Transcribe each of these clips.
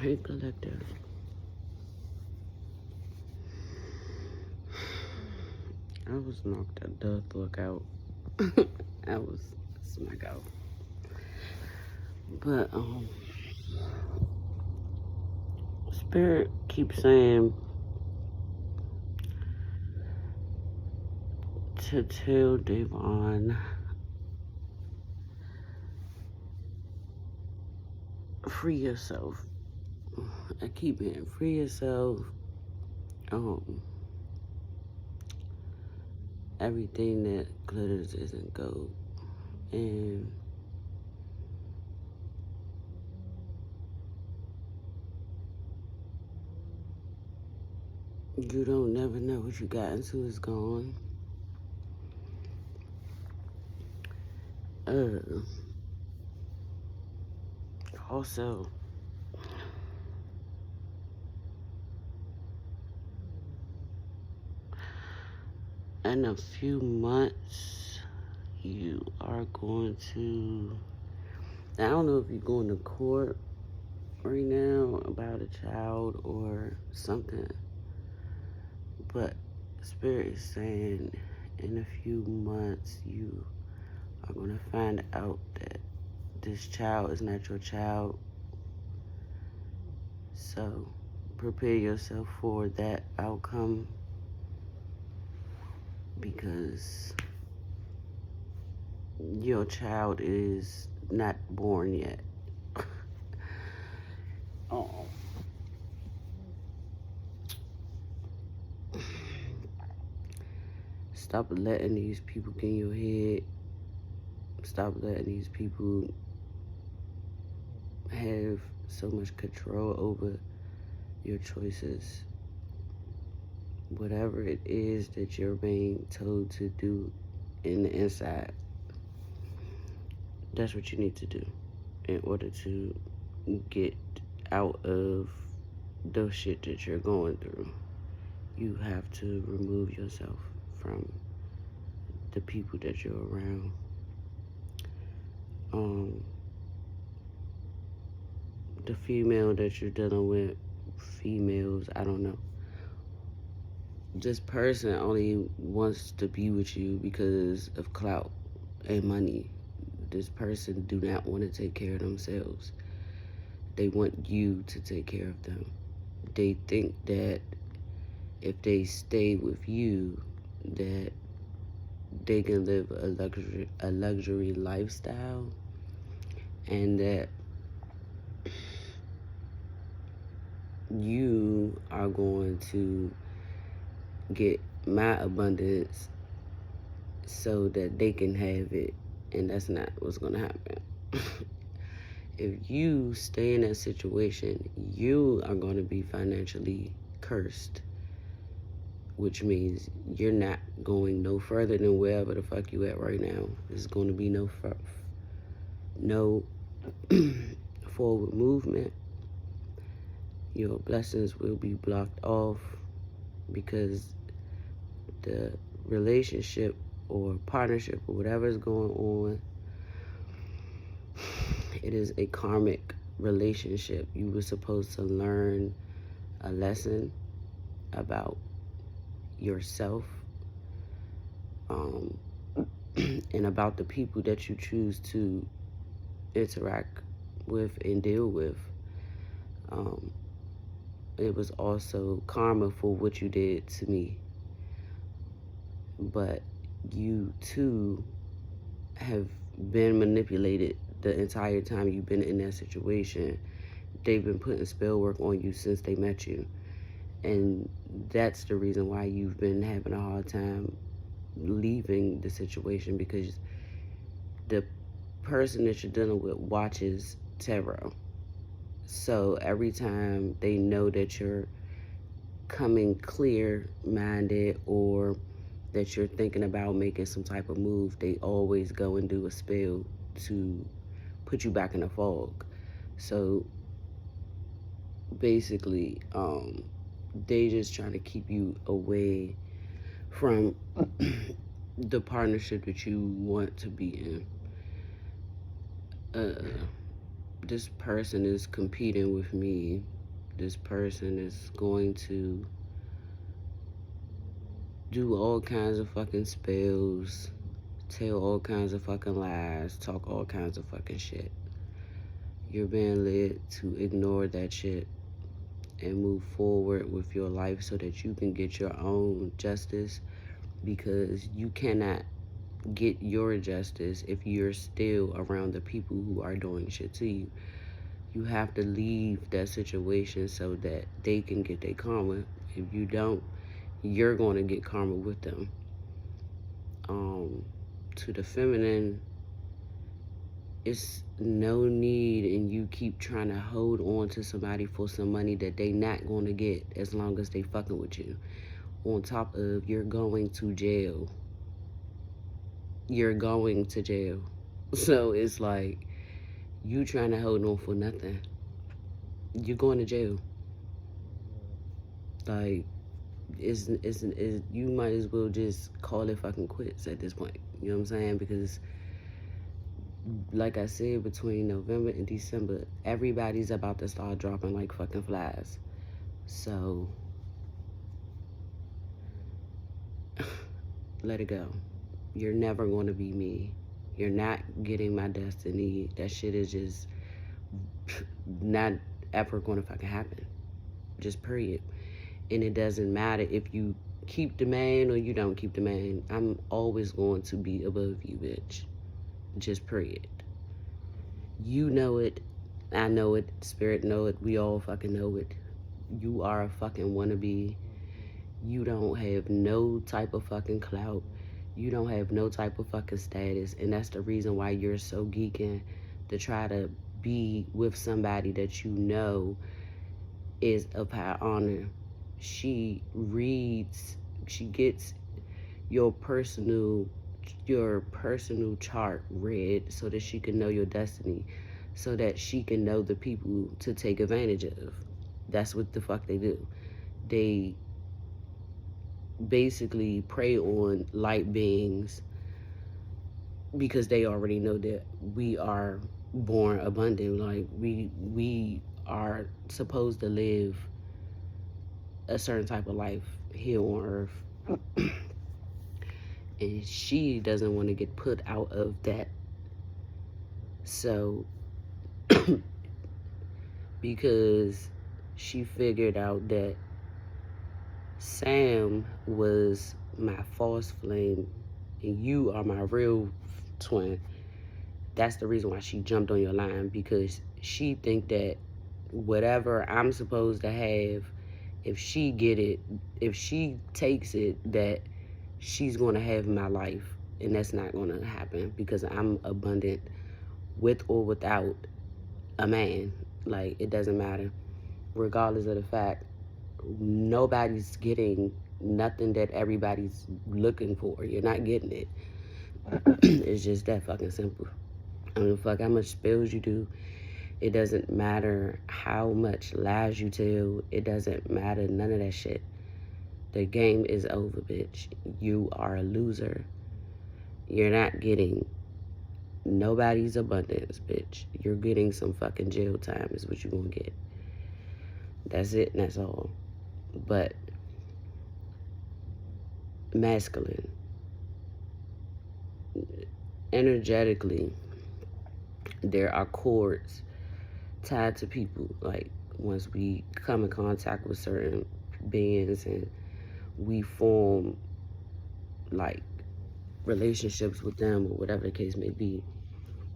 Hey, collector. I was knocked the fuck out. I was smack out. But, Spirit keeps saying to tell Devon, free yourself. I keep hearing, free yourself. Everything that glitters isn't gold. And you don't never know what you got into is gone. Also, in a few months, you are going to, I don't know if you're going to court right now about a child or something, but Spirit is saying in a few months you are going to find out that this child is not your child. So prepare yourself for that outcome, because your child is not born yet. Stop letting these people get in your head. Stop letting these people have so much control over your choices. Whatever it is that you're being told to do in the inside, that's what you need to do in order to get out of the shit that you're going through. You have to remove yourself from the people that you're around. The female that you're dealing with, females, I don't know. This person only wants to be with you because of clout and money. This person do not want to take care of themselves. They want you to take care of them. They think that if they stay with you, that they can live a luxury lifestyle, and that you are going to get my abundance so that they can have it, and that's not what's going to happen. If you stay in that situation, you are going to be financially cursed, which means you're not going no further than wherever the fuck you at right now. There's going to be no forward movement. Your blessings will be blocked off because the relationship or partnership or whatever is going on, it is a karmic relationship. You were supposed to learn a lesson about yourself, and about the people that you choose to interact with and deal with. It was also karma for what you did to me. But you too have been manipulated the entire time you've been in that situation. They've been putting spell work on you since they met you. And that's the reason why you've been having a hard time leaving the situation, because the person that you're dealing with watches tarot. So every time they know that you're coming clear-minded or that you're thinking about making some type of move, they always go and do a spell to put you back in the fog. So basically, they just trying to keep you away from the partnership that you want to be in. this person is competing with me. This person is going to do all kinds of fucking spells, tell all kinds of fucking lies, talk all kinds of fucking shit. You're being led to ignore that shit and move forward with your life so that you can get your own justice, because you cannot get your justice if you're still around the people who are doing shit to you. You have to leave that situation so that they can get their karma. If you don't, you're going to get karma with them. To the feminine, it's no need, and you keep trying to hold on to somebody for some money that they not going to get as long as they fucking with you. On top of, you're going to jail. You're going to jail. So it's like, you trying to hold on for nothing. You're going to jail. Like, it's you might as well just call it fucking quits at this point. You know what I'm saying? Because, like I said, between November and December, everybody's about to start dropping like fucking flies. So, let it go. You're never going to be me. You're not getting my destiny. That shit is just not ever going to fucking happen. Just period. And it doesn't matter if you keep the man or you don't keep the man. I'm always going to be above you, bitch. Just period. You know it. I know it. Spirit know it. We all fucking know it. You are a fucking wannabe. You don't have no type of fucking clout. You don't have no type of fucking status. And that's the reason why you're so geeking to try to be with somebody that you know is of high honor. She gets your personal chart read so that she can know your destiny, so that she can know the people to take advantage of. That's what the fuck they do. They basically prey on light beings because they already know that we are born abundant. Like, we are supposed to live a certain type of life here on earth. And she doesn't want to get put out of that. So, because she figured out that Sam was my false flame and you are my real twin, that's the reason why she jumped on your line, because she think that whatever I'm supposed to have, if she get it, if she takes it, that she's going to have my life. And that's not going to happen, because I'm abundant with or without a man. Like, it doesn't matter. Regardless of the fact, nobody's getting nothing that everybody's looking for. You're not getting it. It's just that fucking simple. I don't fuck how much spells you do. It doesn't matter how much lies you tell. It doesn't matter none of that shit. The game is over, bitch. You are a loser. You're not getting nobody's abundance, bitch. You're getting some fucking jail time is what you're gonna get. That's it, and that's all. But masculine, energetically, there are cords tied to people. Like, once we come in contact with certain beings and we form like relationships with them or whatever the case may be,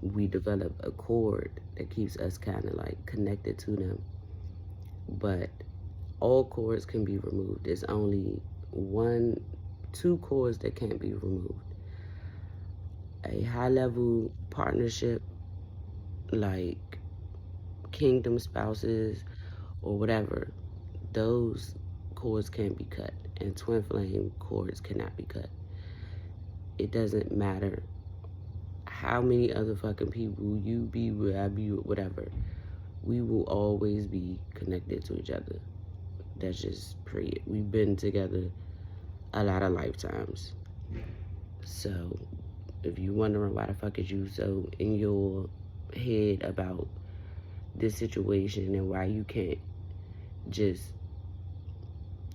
we develop a cord that keeps us kind of like connected to them. But all cords can be removed. There's only two cords that can't be removed. A high level partnership, like kingdom spouses or whatever, those cords can't be cut, and twin flame cords cannot be cut. It doesn't matter how many other fucking people you be with, I be with, whatever. We will always be connected to each other. That's just period. We've been together a lot of lifetimes. So, if you're wondering why the fuck is you so in your head about this situation and why you can't just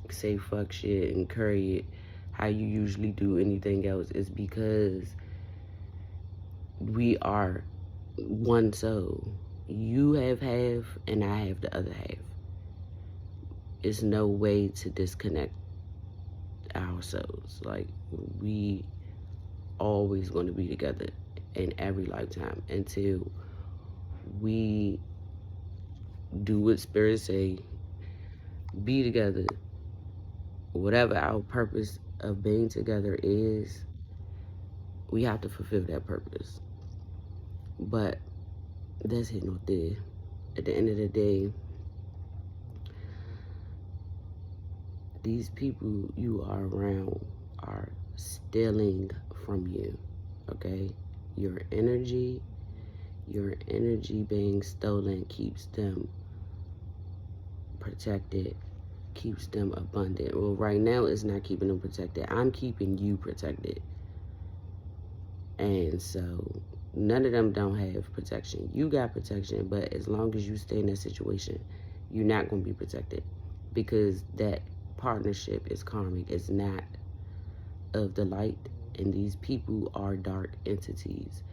say fuck shit and curry it how you usually do anything else is because we are one soul. You have half and I have the other half. It's no way to disconnect our souls. Like, we always going to be together in every lifetime until we do what spirits say, be together. Whatever our purpose of being together is, we have to fulfill that purpose. But that's here nor there. At the end of the day, these people you are around are stealing from you, okay? Your energy being stolen keeps them protected, keeps them abundant. Well, right now it's not keeping them protected. I'm keeping you protected. And so none of them don't have protection. You got protection, but as long as you stay in that situation, you're not going to be protected because that partnership is karmic. It's not of the light, and these people are dark entities.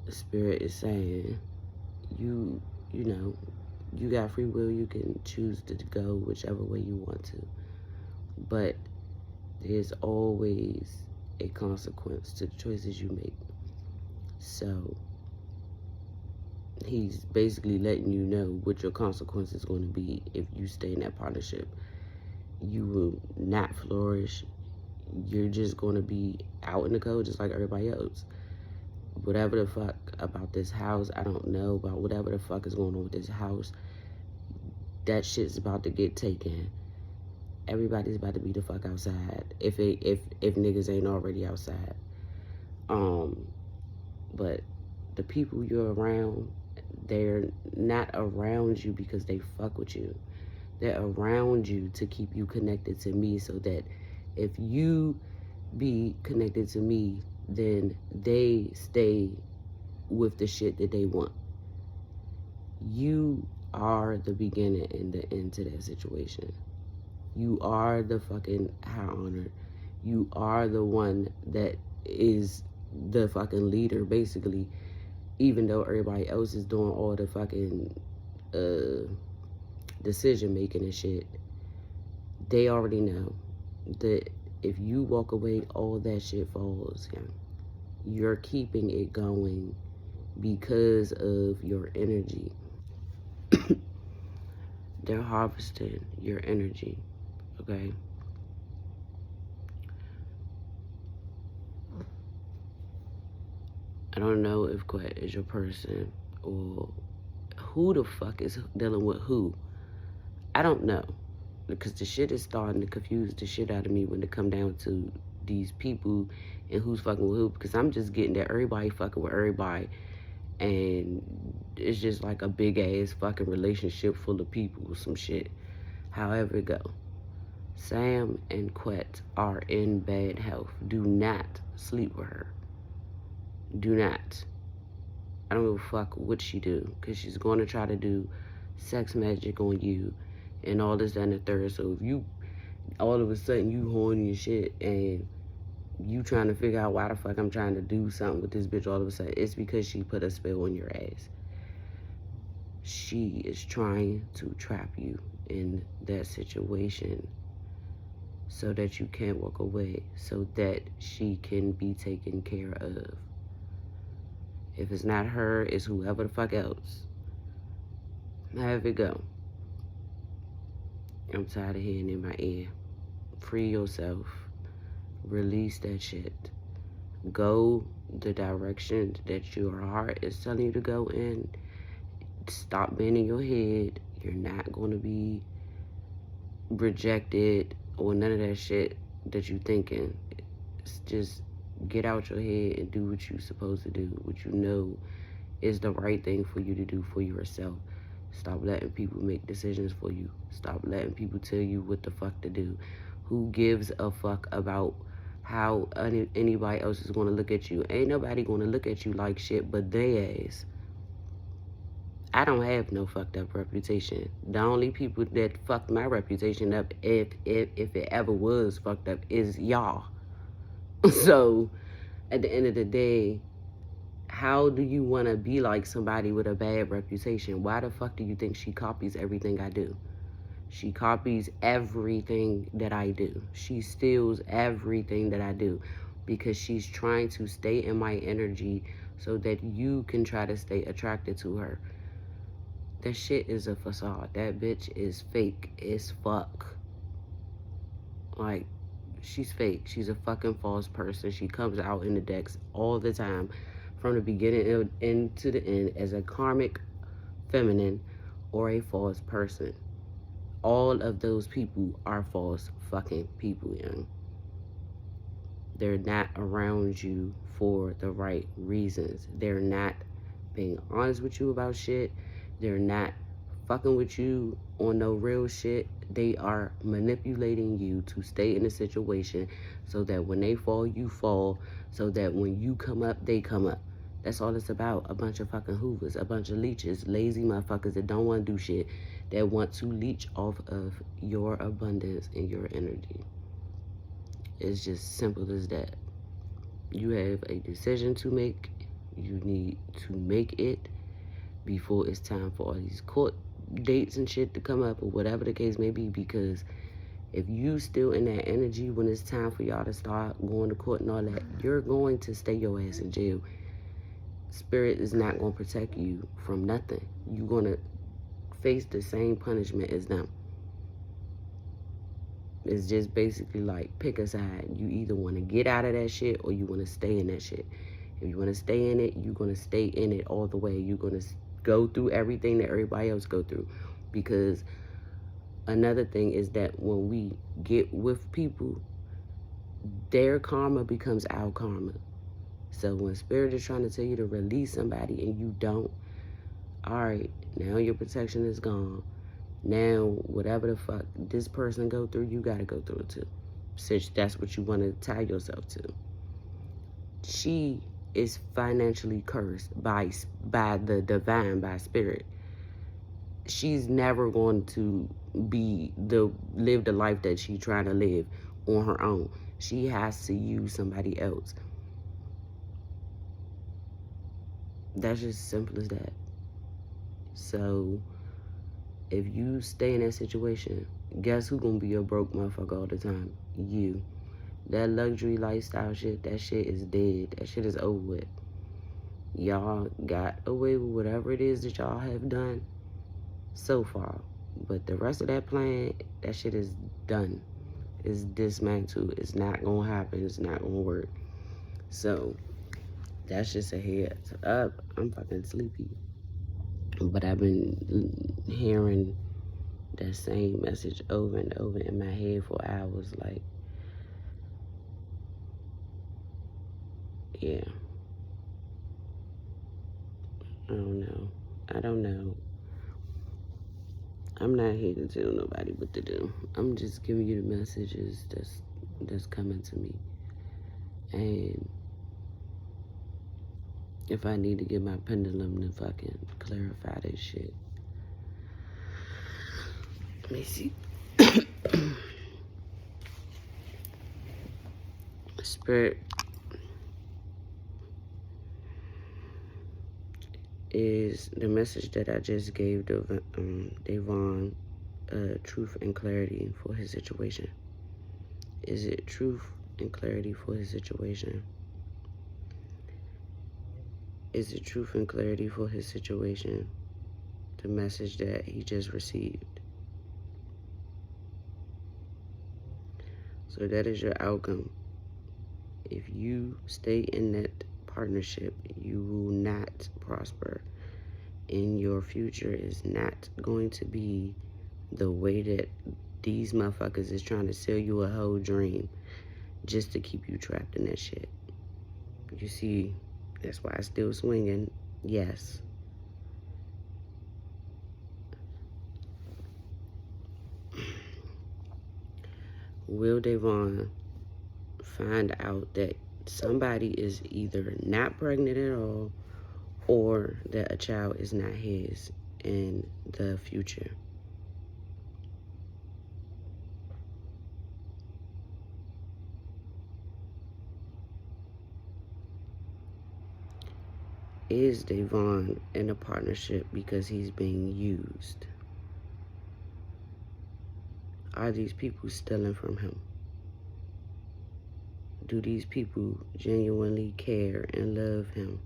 The spirit is saying, you know, you got free will. You can choose to go whichever way you want to, but there's always a consequence to the choices you make. So he's basically letting you know what your consequence is going to be if you stay in that partnership. You will not flourish. You're just going to be out in the cold just like everybody else. Whatever the fuck about this house, I don't know about whatever the fuck is going on with this house. That shit's about to get taken. Everybody's about to be the fuck outside if niggas ain't already outside. But the people you're around, they're not around you because they fuck with you. They're around you to keep you connected to me so that if you be connected to me, then they stay with the shit that they want. You are the beginning and the end to that situation. You are the fucking high honor. You are the one that is the fucking leader, basically, even though everybody else is doing all the fucking decision making and shit. They already know that if you walk away, all that shit falls. Yeah. You're keeping it going because of your energy. They're harvesting your energy, okay? I don't know if Quet is your person or who the fuck is dealing with who. I don't know, because the shit is starting to confuse the shit out of me when it come down to these people and who's fucking with who, because I'm just getting that everybody fucking with everybody, and it's just like a big ass fucking relationship full of people or some shit. However it go, Sam and Quet are in bad health. Do not sleep with her. Do not. I don't give a fuck what she do, because she's going to try to do sex magic on you and all this, that, and the third. So if you, all of a sudden, you horny and shit, and you trying to figure out why the fuck I'm trying to do something with this bitch all of a sudden, it's because she put a spell on your ass. She is trying to trap you in that situation so that you can't walk away, so that she can be taken care of. If it's not her, it's whoever the fuck else. Have it go. I'm tired of hearing in my ear. Free yourself. Release that shit. Go the direction that your heart is telling you to go in. Stop bending your head. You're not going to be rejected or none of that shit that you thinking. It's just get out your head and do what you're supposed to do, what you know is the right thing for you to do for yourself. Stop letting people make decisions for you. Stop letting people tell you what the fuck to do. Who gives a fuck about how anybody else is going to look at you. Ain't nobody going to look at you like shit but they ass. I don't have no fucked up reputation. The only people that fucked my reputation up, if it ever was fucked up, is y'all. So at the end of the day, how do you want to be like somebody with a bad reputation? Why the fuck do you think she copies everything I do? She copies everything that I do. She steals everything that I do because she's trying to stay in my energy so that you can try to stay attracted to her. That shit is a facade. That bitch is fake as fuck. Like, she's fake. She's a fucking false person. She comes out in the decks all the time, from the beginning and to the end, as a karmic feminine or a false person. All of those people are false fucking people, young. They're not around you for the right reasons. They're not being honest with you about shit. They're not fucking with you on no real shit. They are manipulating you to stay in a situation so that when they fall, you fall. So that when you come up, they come up. That's all it's about. A bunch of fucking hoovers, a bunch of leeches, lazy motherfuckers that don't want to do shit, that want to leech off of your abundance and your energy. It's just simple as that. You have a decision to make. You need to make it before it's time for all these court dates and shit to come up or whatever the case may be, because if you still in that energy when it's time for y'all to start going to court and all that, you're going to stay your ass in jail. Spirit is not going to protect you from nothing. You're going to face the same punishment as them. It's just basically like, pick a side. You either want to get out of that shit or you want to stay in that shit. If you want to stay in it, you're going to stay in it all the way. You're going to go through everything that everybody else go through. Because another thing is that when we get with people, their karma becomes our karma. So when Spirit is trying to tell you to release somebody and you don't, all right, now your protection is gone. Now, whatever the fuck this person go through, you got to go through it too. Since that's what you want to tie yourself to. She is financially cursed by the divine, by Spirit. She's never going to live the life that she's trying to live on her own. She has to use somebody else. That's just simple as that. So if you stay in that situation, guess who's gonna be your broke motherfucker all the time? You. That luxury lifestyle shit, that shit is dead. That shit is over with. Y'all got away with whatever it is that y'all have done so far. But the rest of that plan, that shit is done. It's dismantled. It's not gonna happen. It's not gonna work. So that's just a heads up. I'm fucking sleepy. But I've been hearing that same message over and over in my head for hours. Like, yeah. I don't know. I'm not here to tell nobody what to do. I'm just giving you the messages that's coming to me. And if I need to get my pendulum to fucking clarify this shit. Let me see. Spirit is the message that I just gave Devon, truth and clarity for his situation. Is it truth and clarity for his situation? Is it truth and clarity for his situation? The message that he just received. So that is your outcome. If you stay in that partnership, you will not prosper. And your future is not going to be the way that these motherfuckers is trying to sell you a whole dream just to keep you trapped in that shit. You see, that's why I'm still swinging. Yes. Will Devon find out that somebody is either not pregnant at all or that a child is not his in the future. Is Davon in a partnership because he's being used? Are these people stealing from him? Do these people genuinely care and love him?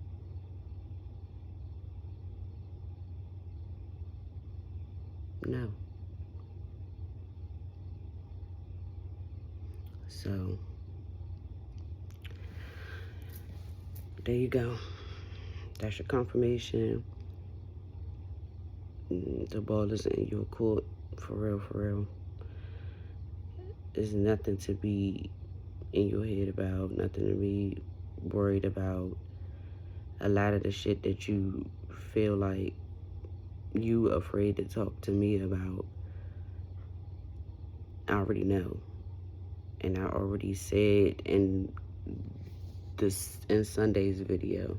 No. So, there you go. That's your confirmation. The ball is in your court. For real, for real. There's nothing to be in your head about, nothing to be worried about. A lot of the shit that you feel like you afraid to talk to me about, I already know. And I already said in Sunday's video,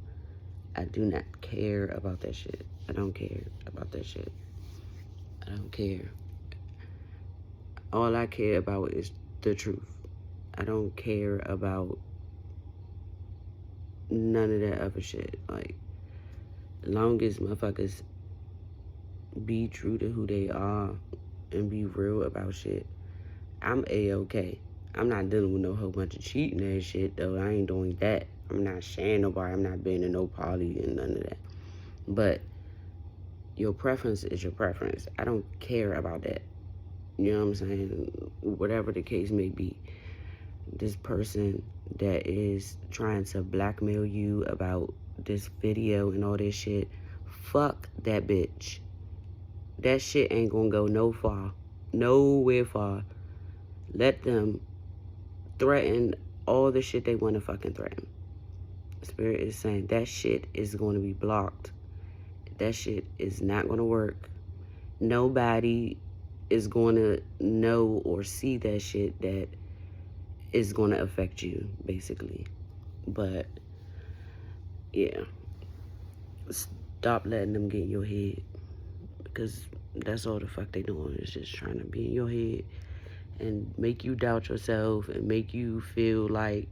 I do not care about that shit. I don't care about that shit. I don't care. All I care about is the truth. I don't care about none of that other shit. Like, long as motherfuckers be true to who they are and be real about shit, I'm A-okay. I'm not dealing with no whole bunch of cheating and shit, though. I ain't doing that. I'm not sharing nobody. I'm not being in no party and none of that. But your preference is your preference. I don't care about that. You know what I'm saying? Whatever the case may be. This person that is trying to blackmail you about this video and all this shit, fuck that bitch. That shit ain't gonna go nowhere far. Let them threaten all the shit they want to fucking threaten. Spirit is saying that shit is going to be blocked. That shit is not going to work. Nobody is going to know or see that shit that is going to affect you, basically. But, yeah. Stop letting them get in your head. Because that's all the fuck they doing, is just trying to be in your head and make you doubt yourself and make you feel like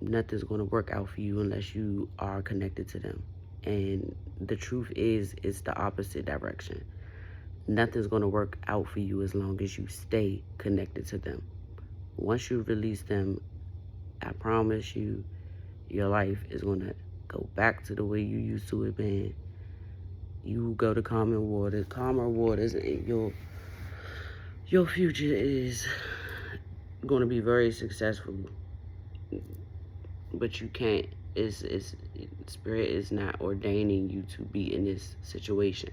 nothing's going to work out for you unless you are connected to them. And the truth is, it's the opposite direction. Nothing's going to work out for you as long as you stay connected to them. Once you release them, I promise you, your life is going to go back to the way you used to it being. You go to calmer waters, and your future is going to be very successful. But you can't. Spirit is not ordaining you to be in this situation.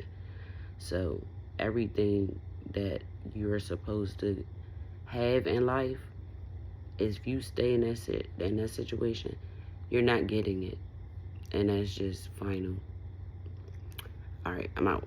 So everything that you're supposed to have in life, if you stay in that situation, you're not getting it, and that's just final. All right, I'm out.